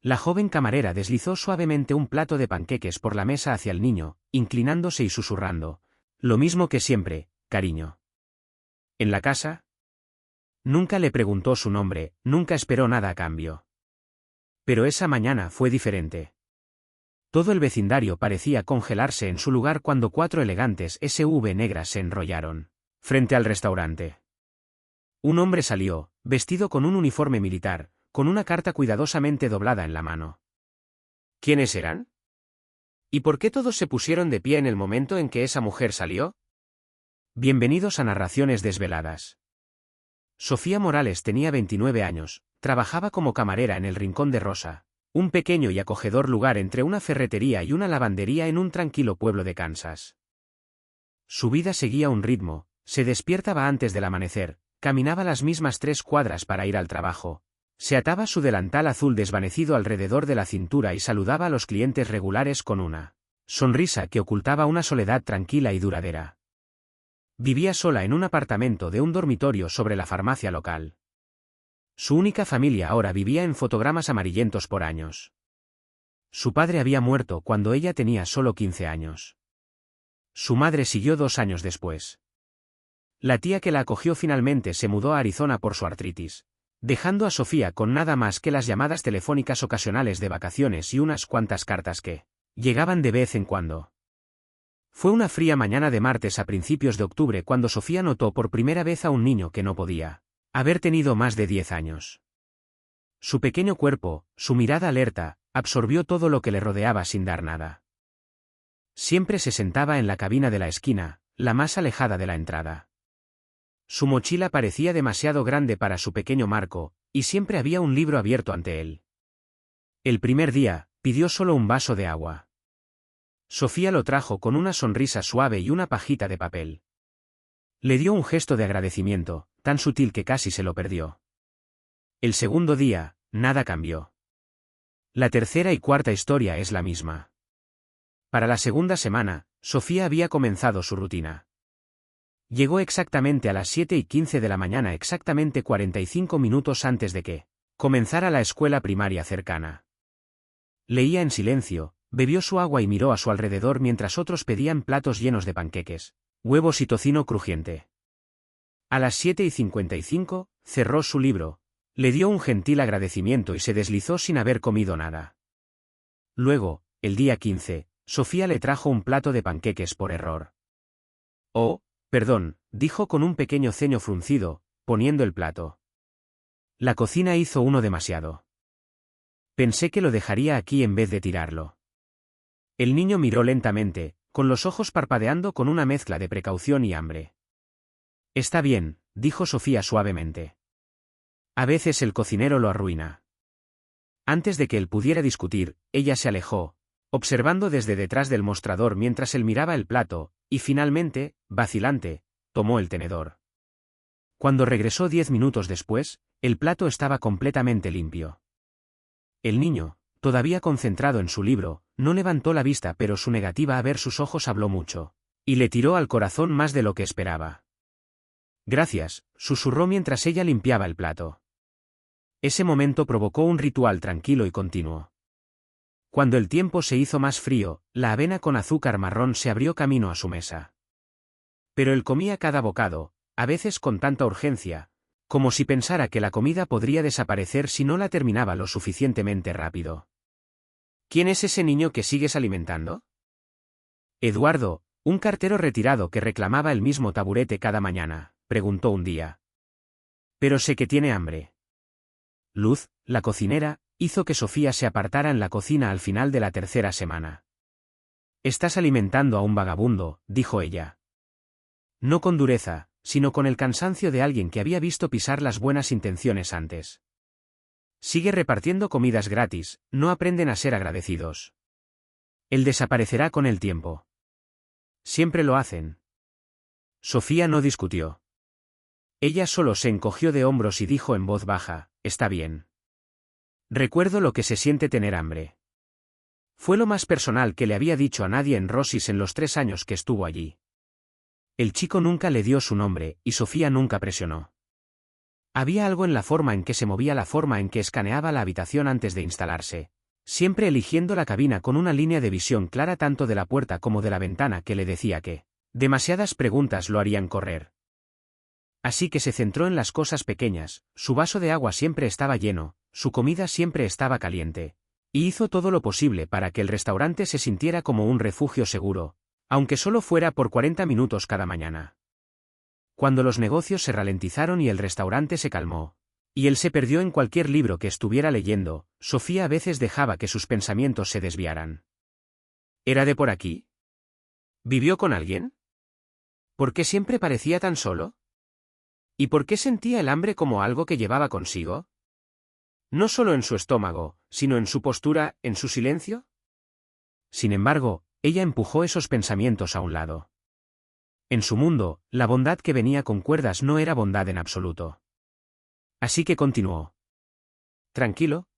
La joven camarera deslizó suavemente un plato de panqueques por la mesa hacia el niño, inclinándose y susurrando. Lo mismo que siempre, cariño. ¿En la casa? Nunca le preguntó su nombre, nunca esperó nada a cambio. Pero esa mañana fue diferente. Todo el vecindario parecía congelarse en su lugar cuando 4 elegantes SUV negras se enrollaron frente al restaurante. Un hombre salió, vestido con un uniforme militar, con una carta cuidadosamente doblada en la mano. ¿Quiénes eran? ¿Y por qué todos se pusieron de pie en el momento en que esa mujer salió? Bienvenidos a Narraciones Desveladas. Sofía Morales tenía 29 años, trabajaba como camarera en el Rincón de Rosa, un pequeño y acogedor lugar entre una ferretería y una lavandería en un tranquilo pueblo de Kansas. Su vida seguía un ritmo, se despertaba antes del amanecer, caminaba las mismas 3 cuadras para ir al trabajo, se ataba su delantal azul desvanecido alrededor de la cintura y saludaba a los clientes regulares con una sonrisa que ocultaba una soledad tranquila y duradera. Vivía sola en un apartamento de un dormitorio sobre la farmacia local. Su única familia ahora vivía en fotogramas amarillentos por años. Su padre había muerto cuando ella tenía solo 15 años. Su madre siguió 2 años después. La tía que la acogió finalmente se mudó a Arizona por su artritis, dejando a Sofía con nada más que las llamadas telefónicas ocasionales de vacaciones y unas cuantas cartas que llegaban de vez en cuando. Fue una fría mañana de martes a principios de octubre cuando Sofía notó por primera vez a un niño que no podía haber tenido más de 10 años. Su pequeño cuerpo, su mirada alerta, absorbió todo lo que le rodeaba sin dar nada. Siempre se sentaba en la cabina de la esquina, la más alejada de la entrada. Su mochila parecía demasiado grande para su pequeño marco, y siempre había un libro abierto ante él. El primer día, pidió solo un vaso de agua. Sofía lo trajo con una sonrisa suave y una pajita de papel. Le dio un gesto de agradecimiento, tan sutil que casi se lo perdió. El segundo día, nada cambió. La tercera y cuarta historia es la misma. Para la segunda semana, Sofía había comenzado su rutina. Llegó exactamente a las 7:15 de la mañana, exactamente 45 minutos antes de que comenzara la escuela primaria cercana. Leía en silencio, bebió su agua y miró a su alrededor mientras otros pedían platos llenos de panqueques, huevos y tocino crujiente. A las 7:55, cerró su libro, le dio un gentil agradecimiento y se deslizó sin haber comido nada. Luego, el día 15, Sofía le trajo un plato de panqueques por error. Oh, perdón, dijo con un pequeño ceño fruncido, poniendo el plato. La cocina hizo uno demasiado. Pensé que lo dejaría aquí en vez de tirarlo. El niño miró lentamente, con los ojos parpadeando con una mezcla de precaución y hambre. Está bien, dijo Sofía suavemente. A veces el cocinero lo arruina. Antes de que él pudiera discutir, ella se alejó, observando desde detrás del mostrador mientras él miraba el plato, y finalmente, vacilante, tomó el tenedor. Cuando regresó 10 minutos después, el plato estaba completamente limpio. El niño, todavía concentrado en su libro, no levantó la vista, pero su negativa a ver sus ojos habló mucho, y le tiró al corazón más de lo que esperaba. Gracias, susurró mientras ella limpiaba el plato. Ese momento provocó un ritual tranquilo y continuo. Cuando el tiempo se hizo más frío, la avena con azúcar marrón se abrió camino a su mesa. Pero él comía cada bocado, a veces con tanta urgencia, como si pensara que la comida podría desaparecer si no la terminaba lo suficientemente rápido. ¿Quién es ese niño que sigues alimentando? Eduardo, un cartero retirado que reclamaba el mismo taburete cada mañana, preguntó un día. Pero sé que tiene hambre. Luz, la cocinera, hizo que Sofía se apartara en la cocina al final de la tercera semana. Estás alimentando a un vagabundo, dijo ella. No con dureza, sino con el cansancio de alguien que había visto pisar las buenas intenciones antes. Sigue repartiendo comidas gratis, no aprenden a ser agradecidos. Él desaparecerá con el tiempo. Siempre lo hacen. Sofía no discutió. Ella solo se encogió de hombros y dijo en voz baja, está bien. Recuerdo lo que se siente tener hambre. Fue lo más personal que le había dicho a nadie en Rosis en los 3 años que estuvo allí. El chico nunca le dio su nombre, y Sofía nunca presionó. Había algo en la forma en que se movía, la forma en que escaneaba la habitación antes de instalarse, siempre eligiendo la cabina con una línea de visión clara tanto de la puerta como de la ventana que le decía que demasiadas preguntas lo harían correr. Así que se centró en las cosas pequeñas, su vaso de agua siempre estaba lleno, su comida siempre estaba caliente, y hizo todo lo posible para que el restaurante se sintiera como un refugio seguro, aunque solo fuera por 40 minutos cada mañana. Cuando los negocios se ralentizaron y el restaurante se calmó, y él se perdió en cualquier libro que estuviera leyendo, Sofía a veces dejaba que sus pensamientos se desviaran. ¿Era de por aquí? ¿Vivió con alguien? ¿Por qué siempre parecía tan solo? ¿Y por qué sentía el hambre como algo que llevaba consigo? No solo en su estómago, sino en su postura, en su silencio. Sin embargo, ella empujó esos pensamientos a un lado. En su mundo, la bondad que venía con cuerdas no era bondad en absoluto. Así que continuó. ¿Tranquilo?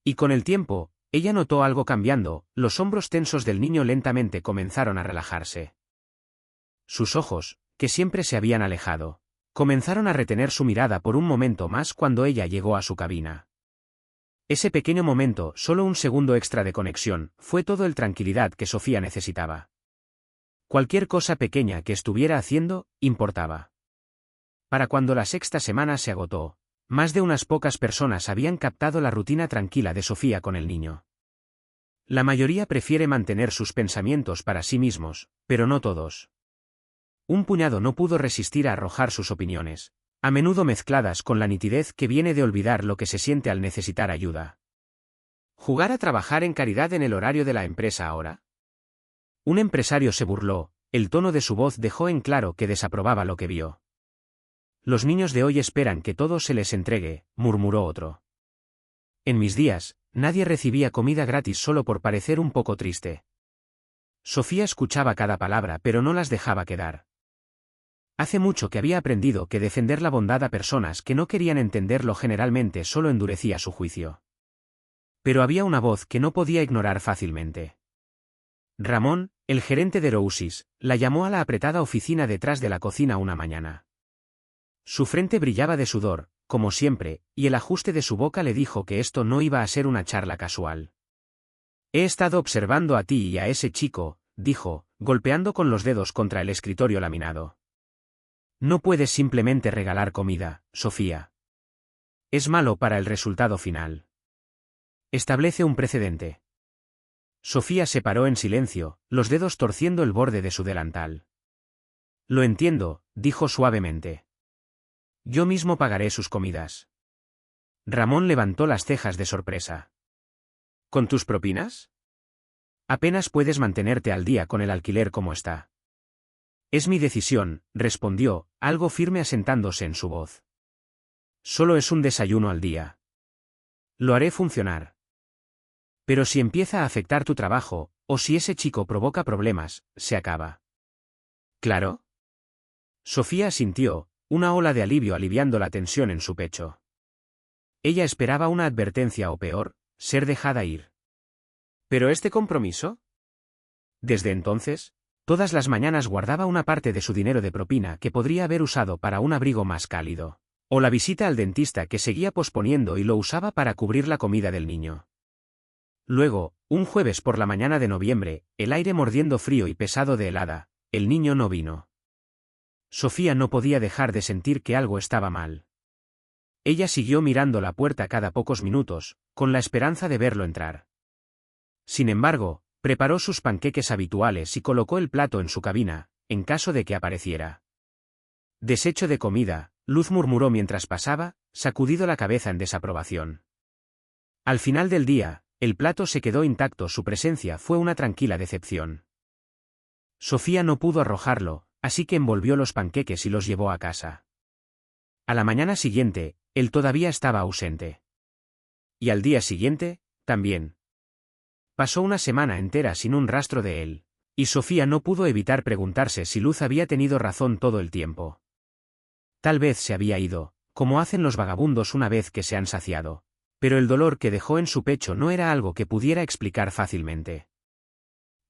Y con el tiempo, ella notó algo cambiando, los hombros tensos del niño lentamente comenzaron a relajarse. Sus ojos, que siempre se habían alejado, comenzaron a retener su mirada por un momento más cuando ella llegó a su cabina. Ese pequeño momento, solo un segundo extra de conexión, fue todo el tranquilidad que Sofía necesitaba. Cualquier cosa pequeña que estuviera haciendo, importaba. Para cuando la sexta semana se agotó, más de unas pocas personas habían captado la rutina tranquila de Sofía con el niño. La mayoría prefiere mantener sus pensamientos para sí mismos, pero no todos. Un puñado no pudo resistir a arrojar sus opiniones, a menudo mezcladas con la nitidez que viene de olvidar lo que se siente al necesitar ayuda. ¿Jugar a trabajar en caridad en el horario de la empresa ahora? Un empresario se burló, el tono de su voz dejó en claro que desaprobaba lo que vio. Los niños de hoy esperan que todo se les entregue, murmuró otro. En mis días, nadie recibía comida gratis solo por parecer un poco triste. Sofía escuchaba cada palabra pero no las dejaba quedar. Hace mucho que había aprendido que defender la bondad a personas que no querían entenderlo generalmente solo endurecía su juicio. Pero había una voz que no podía ignorar fácilmente. Ramón, el gerente de Rousis, la llamó a la apretada oficina detrás de la cocina una mañana. Su frente brillaba de sudor, como siempre, y el ajuste de su boca le dijo que esto no iba a ser una charla casual. He estado observando a ti y a ese chico, dijo, golpeando con los dedos contra el escritorio laminado. No puedes simplemente regalar comida, Sofía. Es malo para el resultado final. Establece un precedente. Sofía se paró en silencio, los dedos torciendo el borde de su delantal. Lo entiendo, dijo suavemente. Yo mismo pagaré sus comidas. Ramón levantó las cejas de sorpresa. ¿Con tus propinas? Apenas puedes mantenerte al día con el alquiler como está. Es mi decisión, respondió, algo firme asentándose en su voz. Solo es un desayuno al día. Lo haré funcionar. Pero si empieza a afectar tu trabajo, o si ese chico provoca problemas, se acaba. ¿Claro? Sofía asintió, una ola de alivio aliviando la tensión en su pecho. Ella esperaba una advertencia o peor, ser dejada ir. ¿Pero este compromiso? Desde entonces, todas las mañanas guardaba una parte de su dinero de propina que podría haber usado para un abrigo más cálido, o la visita al dentista que seguía posponiendo y lo usaba para cubrir la comida del niño. Luego, un jueves por la mañana de noviembre, el aire mordiendo frío y pesado de helada, el niño no vino. Sofía no podía dejar de sentir que algo estaba mal. Ella siguió mirando la puerta cada pocos minutos, con la esperanza de verlo entrar. Sin embargo, preparó sus panqueques habituales y colocó el plato en su cabina, en caso de que apareciera. Desecho de comida, Luz murmuró mientras pasaba, sacudido la cabeza en desaprobación. Al final del día, el plato se quedó intacto, su presencia fue una tranquila decepción. Sofía no pudo arrojarlo, así que envolvió los panqueques y los llevó a casa. A la mañana siguiente, él todavía estaba ausente. Y al día siguiente, también. Pasó una semana entera sin un rastro de él, y Sofía no pudo evitar preguntarse si Luz había tenido razón todo el tiempo. Tal vez se había ido, como hacen los vagabundos una vez que se han saciado, pero el dolor que dejó en su pecho no era algo que pudiera explicar fácilmente.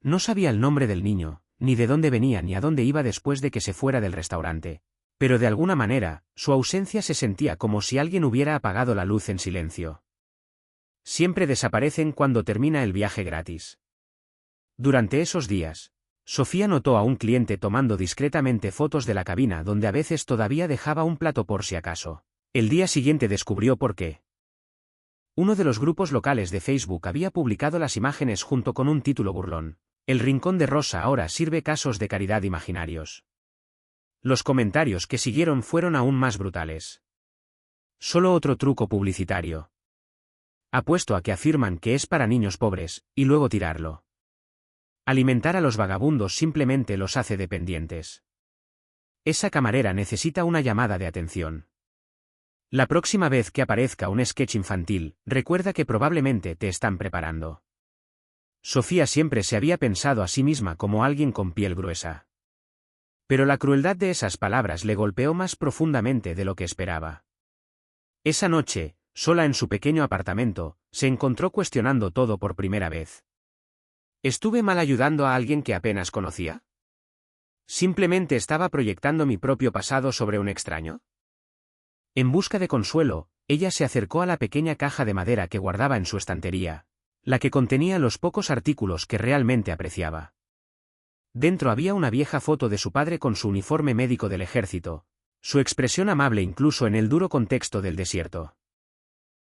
No sabía el nombre del niño, ni de dónde venía ni a dónde iba después de que se fuera del restaurante, Pero de alguna manera, su ausencia se sentía como si alguien hubiera apagado la luz en silencio. Siempre desaparecen cuando termina el viaje gratis. Durante esos días, Sofía notó a un cliente tomando discretamente fotos de la cabina donde a veces todavía dejaba un plato por si acaso. El día siguiente descubrió por qué. Uno de los grupos locales de Facebook había publicado las imágenes junto con un título burlón. El Rincón de Rosa ahora sirve casos de caridad imaginarios. Los comentarios que siguieron fueron aún más brutales. Solo otro truco publicitario. Apuesto a que afirman que es para niños pobres, y luego tirarlo. Alimentar a los vagabundos simplemente los hace dependientes. Esa camarera necesita una llamada de atención. La próxima vez que aparezca un sketch infantil, recuerda que probablemente te están preparando. Sofía siempre se había pensado a sí misma como alguien con piel gruesa. Pero la crueldad de esas palabras le golpeó más profundamente de lo que esperaba. Esa noche, sola en su pequeño apartamento, se encontró cuestionando todo por primera vez. ¿Estuve mal ayudando a alguien que apenas conocía? ¿Simplemente estaba proyectando mi propio pasado sobre un extraño? En busca de consuelo, ella se acercó a la pequeña caja de madera que guardaba en su estantería, la que contenía los pocos artículos que realmente apreciaba. Dentro había una vieja foto de su padre con su uniforme médico del ejército, su expresión amable incluso en el duro contexto del desierto.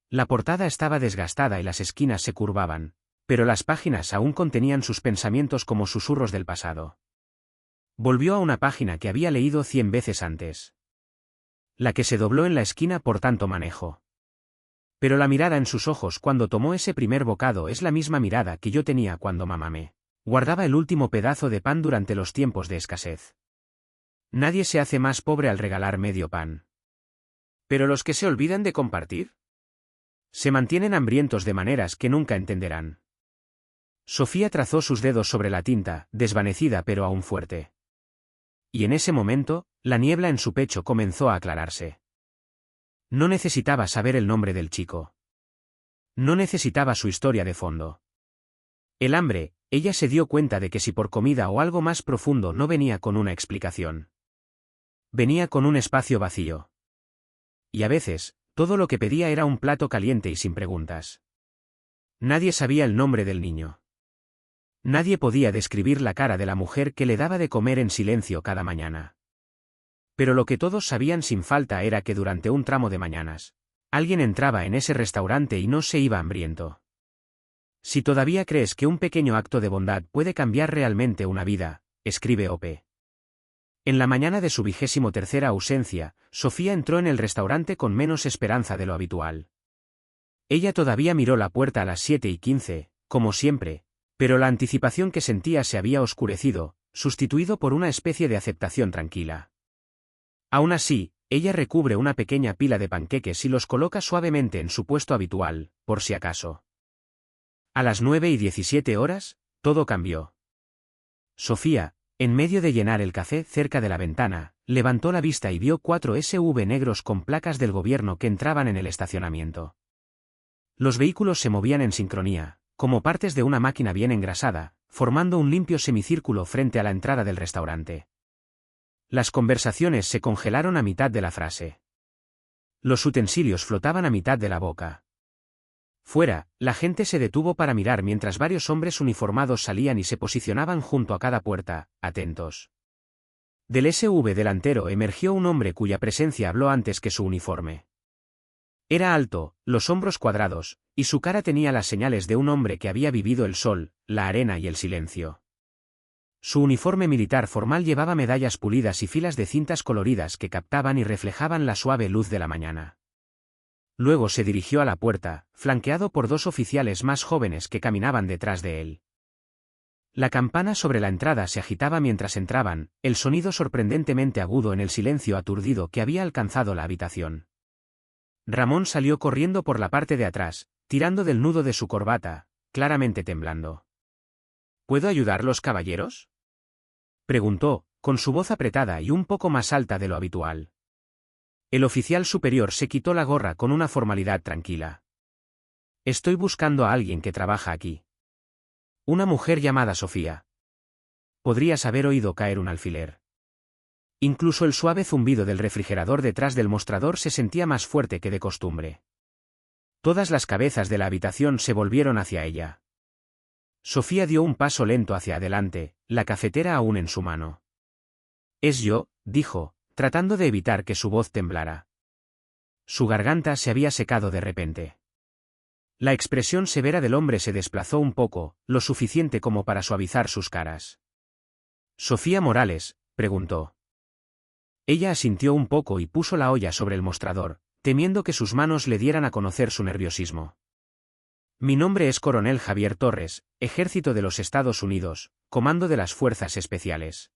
La portada estaba desgastada y las esquinas se curvaban, pero las páginas aún contenían sus pensamientos como susurros del pasado. Volvió a una página que había leído 100 veces antes. La que se dobló en la esquina por tanto manejo. Pero la mirada en sus ojos cuando tomó ese primer bocado es la misma mirada que yo tenía cuando mamá me guardaba el último pedazo de pan durante los tiempos de escasez. Nadie se hace más pobre al regalar medio pan. Pero los que se olvidan de compartir se mantienen hambrientos de maneras que nunca entenderán. Sofía trazó sus dedos sobre la tinta, desvanecida pero aún fuerte. Y en ese momento, la niebla en su pecho comenzó a aclararse. No necesitaba saber el nombre del chico. No necesitaba su historia de fondo. El hambre, ella se dio cuenta de que si por comida o algo más profundo no venía con una explicación. Venía con un espacio vacío. Y a veces, todo lo que pedía era un plato caliente y sin preguntas. Nadie sabía el nombre del niño. Nadie podía describir la cara de la mujer que le daba de comer en silencio cada mañana. Pero lo que todos sabían sin falta era que durante un tramo de mañanas, alguien entraba en ese restaurante y no se iba hambriento. Si todavía crees que un pequeño acto de bondad puede cambiar realmente una vida, escribe Ope. En la mañana de su 23ª ausencia, Sofía entró en el restaurante con menos esperanza de lo habitual. Ella todavía miró la puerta a las 7:15, como siempre, pero la anticipación que sentía se había oscurecido, sustituido por una especie de aceptación tranquila. Aún así, ella recubre una pequeña pila de panqueques y los coloca suavemente en su puesto habitual, por si acaso. A las 9:17, todo cambió. Sofía, en medio de llenar el café cerca de la ventana, levantó la vista y vio 4 SUV negros con placas del gobierno que entraban en el estacionamiento. Los vehículos se movían en sincronía, como partes de una máquina bien engrasada, formando un limpio semicírculo frente a la entrada del restaurante. Las conversaciones se congelaron a mitad de la frase. Los utensilios flotaban a mitad de la boca. Fuera, la gente se detuvo para mirar mientras varios hombres uniformados salían y se posicionaban junto a cada puerta, atentos. Del SUV delantero emergió un hombre cuya presencia habló antes que su uniforme. Era alto, los hombros cuadrados, y su cara tenía las señales de un hombre que había vivido el sol, la arena y el silencio. Su uniforme militar formal llevaba medallas pulidas y filas de cintas coloridas que captaban y reflejaban la suave luz de la mañana. Luego se dirigió a la puerta, flanqueado por 2 oficiales más jóvenes que caminaban detrás de él. La campana sobre la entrada se agitaba mientras entraban, el sonido sorprendentemente agudo en el silencio aturdido que había alcanzado la habitación. Ramón salió corriendo por la parte de atrás, tirando del nudo de su corbata, claramente temblando. ¿Puedo ayudarlos, caballeros?, preguntó, con su voz apretada y un poco más alta de lo habitual. El oficial superior se quitó la gorra con una formalidad tranquila. Estoy buscando a alguien que trabaja aquí. Una mujer llamada Sofía. Podrías haber oído caer un alfiler. Incluso el suave zumbido del refrigerador detrás del mostrador se sentía más fuerte que de costumbre. Todas las cabezas de la habitación se volvieron hacia ella. Sofía dio un paso lento hacia adelante, la cafetera aún en su mano. «Es yo», dijo, tratando de evitar que su voz temblara. Su garganta se había secado de repente. La expresión severa del hombre se desplazó un poco, lo suficiente como para suavizar sus caras. «¿Sofía Morales?», preguntó. Ella asintió un poco y puso la olla sobre el mostrador, temiendo que sus manos le dieran a conocer su nerviosismo. «Mi nombre es Coronel Javier Torres, Ejército de los Estados Unidos, Comando de las Fuerzas Especiales.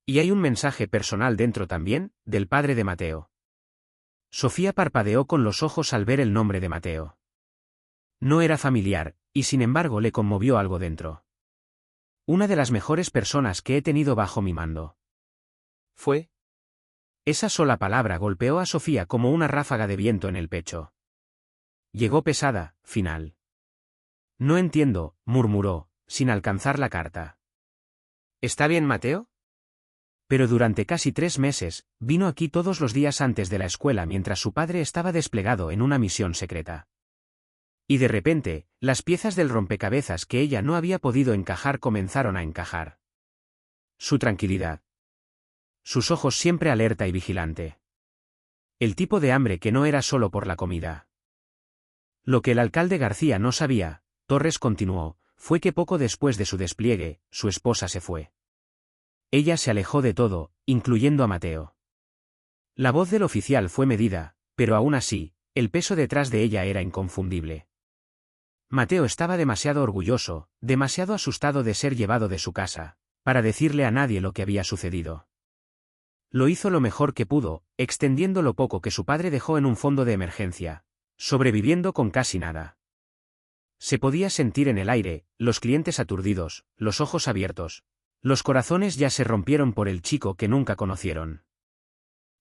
Y hay un mensaje personal dentro también, del padre de Mateo». Sofía parpadeó con los ojos al ver el nombre de Mateo. No era familiar, y sin embargo le conmovió algo dentro. «Una de las mejores personas que he tenido bajo mi mando». «¿Fue?». Esa sola palabra golpeó a Sofía como una ráfaga de viento en el pecho. Llegó pesada, final. «No entiendo», murmuró, sin alcanzar la carta. «¿Está bien, Mateo?». Pero durante casi 3 meses, vino aquí todos los días antes de la escuela mientras su padre estaba desplegado en una misión secreta. Y de repente, las piezas del rompecabezas que ella no había podido encajar comenzaron a encajar. Su tranquilidad. Sus ojos siempre alerta y vigilante. El tipo de hambre que no era solo por la comida. Lo que el alcalde García no sabía, Torres continuó, fue que poco después de su despliegue, su esposa se fue. Ella se alejó de todo, incluyendo a Mateo. La voz del oficial fue medida, pero aún así, el peso detrás de ella era inconfundible. Mateo estaba demasiado orgulloso, demasiado asustado de ser llevado de su casa, para decirle a nadie lo que había sucedido. Lo hizo lo mejor que pudo, extendiendo lo poco que su padre dejó en un fondo de emergencia, sobreviviendo con casi nada. Se podía sentir en el aire, los clientes aturdidos, los ojos abiertos. Los corazones ya se rompieron por el chico que nunca conocieron.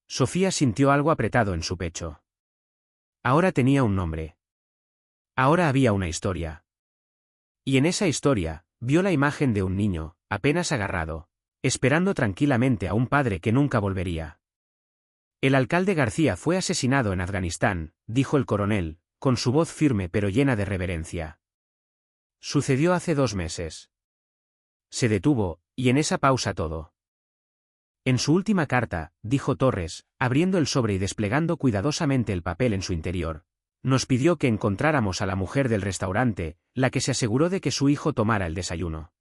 Sofía sintió algo apretado en su pecho. Ahora tenía un nombre. Ahora había una historia. Y en esa historia, vio la imagen de un niño, apenas agarrado, esperando tranquilamente a un padre que nunca volvería. «El alcalde García fue asesinado en Afganistán», dijo el coronel, con su voz firme pero llena de reverencia. «Sucedió hace 2 meses». Se detuvo, y en esa pausa todo. «En su última carta», dijo Torres, abriendo el sobre y desplegando cuidadosamente el papel en su interior, «nos pidió que encontráramos a la mujer del restaurante, la que se aseguró de que su hijo tomara el desayuno».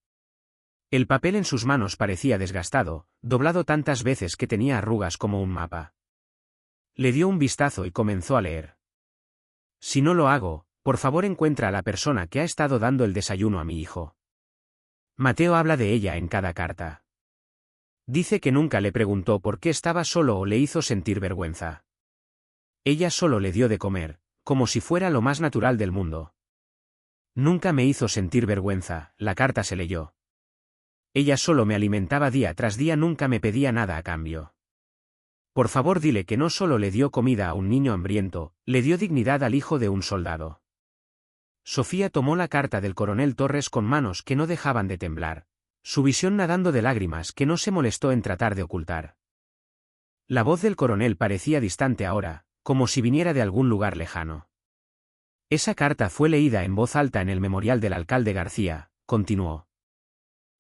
El papel en sus manos parecía desgastado, doblado tantas veces que tenía arrugas como un mapa. Le dio un vistazo y comenzó a leer. «Si no lo hago, por favor encuentra a la persona que ha estado dando el desayuno a mi hijo. Mateo habla de ella en cada carta. Dice que nunca le preguntó por qué estaba solo o le hizo sentir vergüenza. Ella solo le dio de comer, como si fuera lo más natural del mundo. Nunca me hizo sentir vergüenza», la carta se leyó. «Ella solo me alimentaba día tras día, nunca me pedía nada a cambio. Por favor dile que no solo le dio comida a un niño hambriento, le dio dignidad al hijo de un soldado». Sofía tomó la carta del coronel Torres con manos que no dejaban de temblar, su visión nadando de lágrimas que no se molestó en tratar de ocultar. La voz del coronel parecía distante ahora, como si viniera de algún lugar lejano. «Esa carta fue leída en voz alta en el memorial del alcalde García», continuó.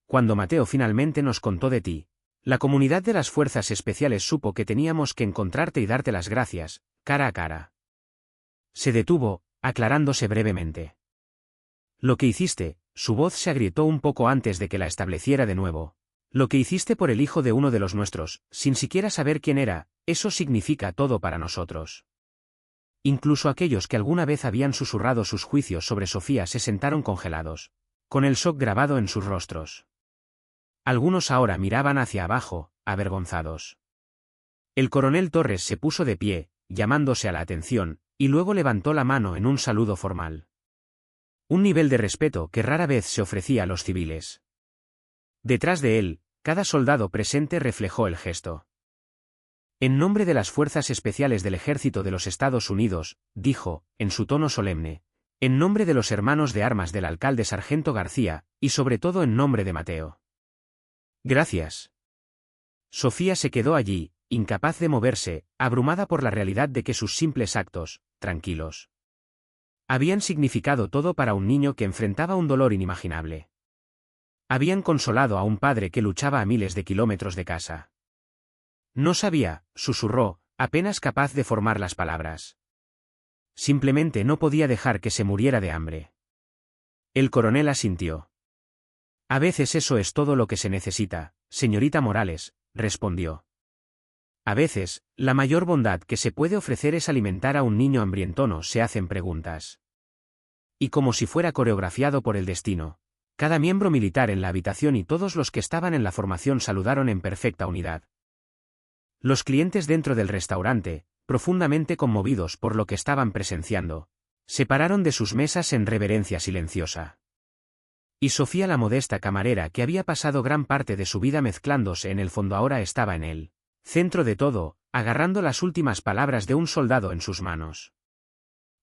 «Cuando Mateo finalmente nos contó de ti, la comunidad de las fuerzas especiales supo que teníamos que encontrarte y darte las gracias, cara a cara». Se detuvo, aclarándose brevemente. «Lo que hiciste», su voz se agrietó un poco antes de que la estableciera de nuevo, «lo que hiciste por el hijo de uno de los nuestros, sin siquiera saber quién era, eso significa todo para nosotros». Incluso aquellos que alguna vez habían susurrado sus juicios sobre Sofía se sentaron congelados, con el shock grabado en sus rostros. Algunos ahora miraban hacia abajo, avergonzados. El coronel Torres se puso de pie, llamándose a la atención, y luego levantó la mano en un saludo formal. Un nivel de respeto que rara vez se ofrecía a los civiles. Detrás de él, cada soldado presente reflejó el gesto. «En nombre de las Fuerzas Especiales del Ejército de los Estados Unidos», dijo, en su tono solemne, «en nombre de los hermanos de armas del alcalde Sargento García, y sobre todo en nombre de Mateo. Gracias». Sofía se quedó allí, incapaz de moverse, abrumada por la realidad de que sus simples actos, tranquilos, habían significado todo para un niño que enfrentaba un dolor inimaginable. Habían consolado a un padre que luchaba a miles de kilómetros de casa. No sabía, susurró, apenas capaz de formar las palabras. Simplemente no podía dejar que se muriera de hambre. El coronel asintió. A veces eso es todo lo que se necesita, señorita Morales, respondió. A veces, la mayor bondad que se puede ofrecer es alimentar a un niño hambrientono. Se hacen preguntas. Y como si fuera coreografiado por el destino, cada miembro militar en la habitación y todos los que estaban en la formación saludaron en perfecta unidad. Los clientes dentro del restaurante, profundamente conmovidos por lo que estaban presenciando, se pararon de sus mesas en reverencia silenciosa. Y Sofía, la modesta camarera que había pasado gran parte de su vida mezclándose en el fondo, ahora estaba en el centro de todo, agarrando las últimas palabras de un soldado en sus manos.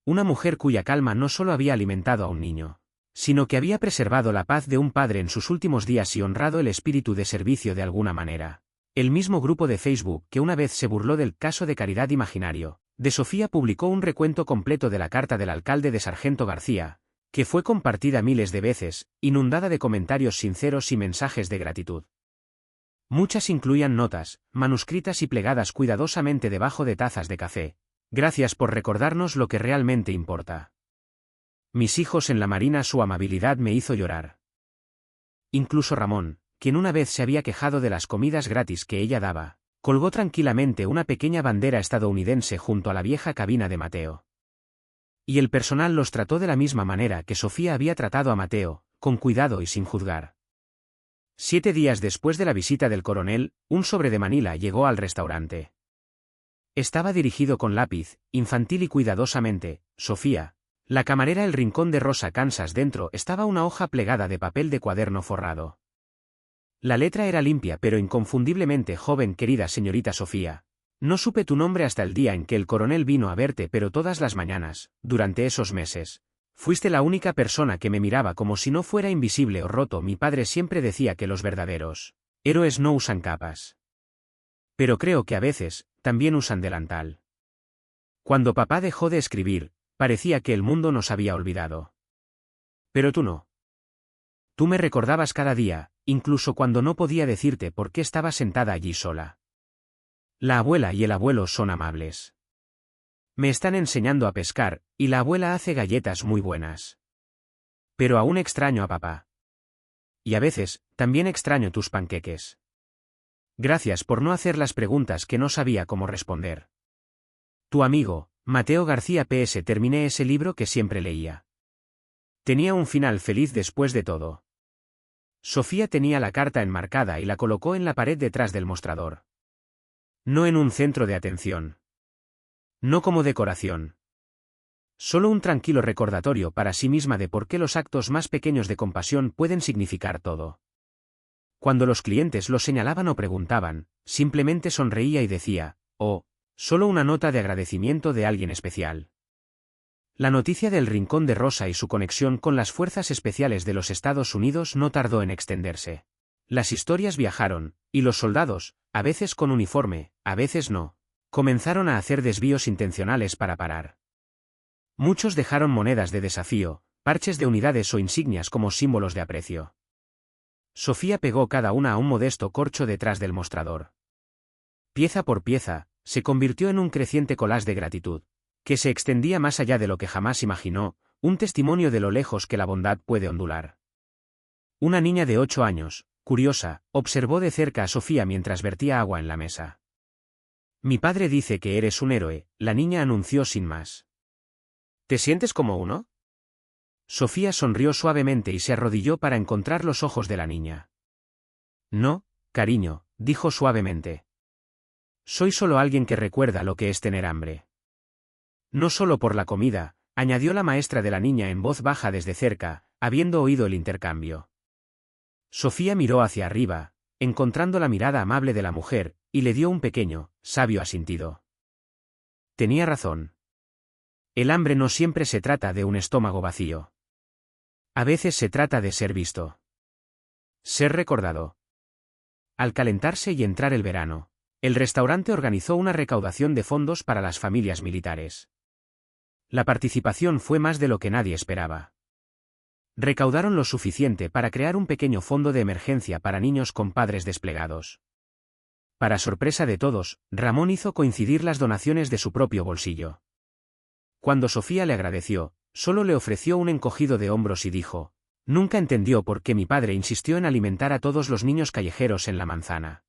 Una mujer cuya calma no solo había alimentado a un niño, sino que había preservado la paz de un padre en sus últimos días y honrado el espíritu de servicio de alguna manera. El mismo grupo de Facebook que una vez se burló del caso de caridad imaginario de Sofía publicó un recuento completo de la carta del alcalde de Sargento García, que fue compartida miles de veces, inundada de comentarios sinceros y mensajes de gratitud. Muchas incluían notas, manuscritas y plegadas cuidadosamente debajo de tazas de café. Gracias por recordarnos lo que realmente importa. Mis hijos en la Marina, su amabilidad me hizo llorar. Incluso Ramón, quien una vez se había quejado de las comidas gratis que ella daba, colgó tranquilamente una pequeña bandera estadounidense junto a la vieja cabina de Mateo. Y el personal los trató de la misma manera que Sofía había tratado a Mateo, con cuidado y sin juzgar. 7 días después de la visita del coronel, un sobre de Manila llegó al restaurante. Estaba dirigido con lápiz, infantil y cuidadosamente, Sofía, la camarera. El rincón de Rosa Kansas. Dentro estaba una hoja plegada de papel de cuaderno forrado. La letra era limpia pero inconfundiblemente joven. Querida señorita Sofía, no supe tu nombre hasta el día en que el coronel vino a verte, pero todas las mañanas, durante esos meses, fuiste la única persona que me miraba como si no fuera invisible o roto. Mi padre siempre decía que los verdaderos héroes no usan capas. Pero creo que a veces, también usan delantal. Cuando papá dejó de escribir, parecía que el mundo nos había olvidado. Pero tú no. Tú me recordabas cada día, incluso cuando no podía decirte por qué estaba sentada allí sola. La abuela y el abuelo son amables. Me están enseñando a pescar, y la abuela hace galletas muy buenas. Pero aún extraño a papá. Y a veces, también extraño tus panqueques. Gracias por no hacer las preguntas que no sabía cómo responder. Tu amigo, Mateo García. PS. Terminé ese libro que siempre leía. Tenía un final feliz después de todo. Sofía tenía la carta enmarcada y la colocó en la pared detrás del mostrador. No en un centro de atención. No como decoración. Solo un tranquilo recordatorio para sí misma de por qué los actos más pequeños de compasión pueden significar todo. Cuando los clientes lo señalaban o preguntaban, simplemente sonreía y decía, oh, solo una nota de agradecimiento de alguien especial. La noticia del Rincón de Rosa y su conexión con las fuerzas especiales de los Estados Unidos no tardó en extenderse. Las historias viajaron, y los soldados, a veces con uniforme, a veces no, comenzaron a hacer desvíos intencionales para parar. Muchos dejaron monedas de desafío, parches de unidades o insignias como símbolos de aprecio. Sofía pegó cada una a un modesto corcho detrás del mostrador. Pieza por pieza, se convirtió en un creciente collage de gratitud, que se extendía más allá de lo que jamás imaginó, un testimonio de lo lejos que la bondad puede ondular. Una niña de 8 años, curiosa, observó de cerca a Sofía mientras vertía agua en la mesa. Mi padre dice que eres un héroe, la niña anunció sin más. ¿Te sientes como uno? Sofía sonrió suavemente y se arrodilló para encontrar los ojos de la niña. No, cariño, dijo suavemente. Soy solo alguien que recuerda lo que es tener hambre. No solo por la comida, añadió la maestra de la niña en voz baja desde cerca, habiendo oído el intercambio. Sofía miró hacia arriba, encontrando la mirada amable de la mujer, y le dio un pequeño, sabio asintido. Tenía razón. El hambre no siempre se trata de un estómago vacío. A veces se trata de ser visto. Ser recordado. al calentarse y entrar el verano, el restaurante organizó una recaudación de fondos para las familias militares. La participación fue más de lo que nadie esperaba. Recaudaron lo suficiente para crear un pequeño fondo de emergencia para niños con padres desplegados. Para sorpresa de todos, Ramón hizo coincidir las donaciones de su propio bolsillo. Cuando Sofía le agradeció, solo le ofreció un encogido de hombros y dijo: «Nunca entendió por qué mi padre insistió en alimentar a todos los niños callejeros en la manzana.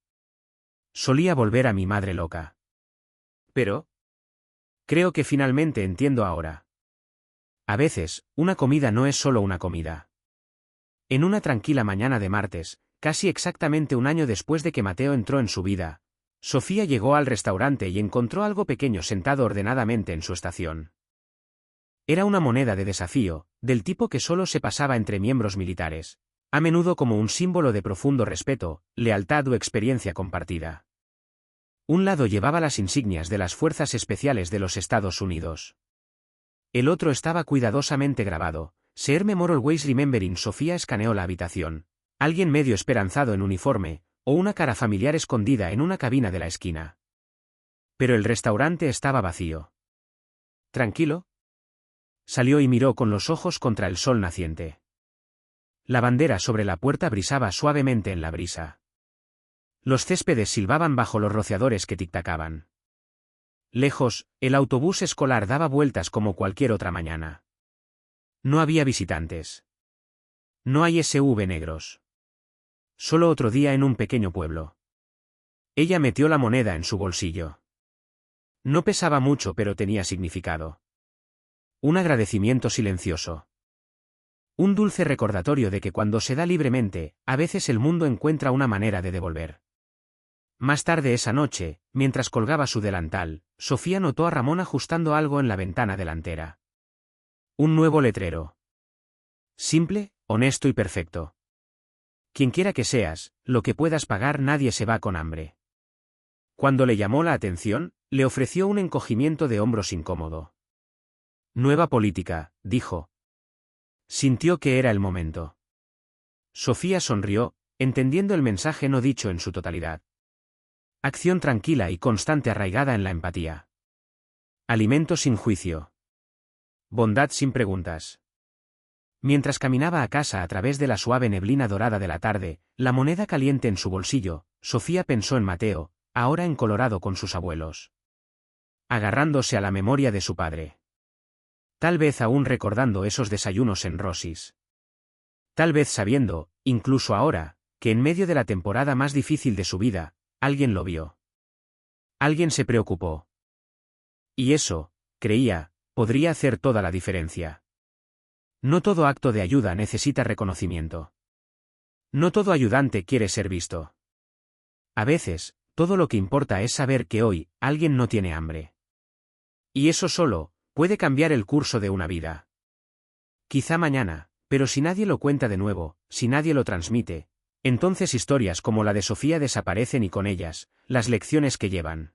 Solía volver a mi madre loca. Pero creo que finalmente entiendo ahora. A veces, una comida no es solo una comida». En una tranquila mañana de martes, casi exactamente un año después de que Mateo entró en su vida, Sofía llegó al restaurante y encontró algo pequeño sentado ordenadamente en su estación. Era una moneda de desafío, del tipo que solo se pasaba entre miembros militares, a menudo como un símbolo de profundo respeto, lealtad o experiencia compartida. Un lado llevaba las insignias de las Fuerzas Especiales de los Estados Unidos. El otro estaba cuidadosamente grabado: «Sir Memor always remembering». Sofía escaneó la habitación. Alguien medio esperanzado en uniforme, o una cara familiar escondida en una cabina de la esquina. Pero el restaurante estaba vacío. «¿Tranquilo?». Salió y miró con los ojos contra el sol naciente. La bandera sobre la puerta brisaba suavemente en la brisa. Los céspedes silbaban bajo los rociadores que tic-tacaban. Lejos, el autobús escolar daba vueltas como cualquier otra mañana. No había visitantes. No hay SUV negros. Solo otro día en un pequeño pueblo. Ella metió la moneda en su bolsillo. No pesaba mucho, pero tenía significado. Un agradecimiento silencioso. Un dulce recordatorio de que cuando se da libremente, a veces el mundo encuentra una manera de devolver. Más tarde esa noche, mientras colgaba su delantal, Sofía notó a Ramón ajustando algo en la ventana delantera. Un nuevo letrero. Simple, honesto y perfecto. Quienquiera que seas, lo que puedas pagar, nadie se va con hambre. Cuando le llamó la atención, le ofreció un encogimiento de hombros incómodo. Nueva política, dijo. Sintió que era el momento. Sofía sonrió, entendiendo el mensaje no dicho en su totalidad. Acción tranquila y constante arraigada en la empatía. Alimento sin juicio. Bondad sin preguntas. Mientras caminaba a casa a través de la suave neblina dorada de la tarde, la moneda caliente en su bolsillo, Sofía pensó en Mateo, ahora encolorado con sus abuelos. Agarrándose a la memoria de su padre. Tal vez aún recordando esos desayunos en Rosis. Tal vez sabiendo, incluso ahora, que en medio de la temporada más difícil de su vida, alguien lo vio. Alguien se preocupó. Y eso, creía, podría hacer toda la diferencia. No todo acto de ayuda necesita reconocimiento. No todo ayudante quiere ser visto. A veces, todo lo que importa es saber que hoy, alguien no tiene hambre. Y eso solo puede cambiar el curso de una vida. Quizá mañana, pero si nadie lo cuenta de nuevo, si nadie lo transmite, entonces historias como la de Sofía desaparecen y con ellas, las lecciones que llevan.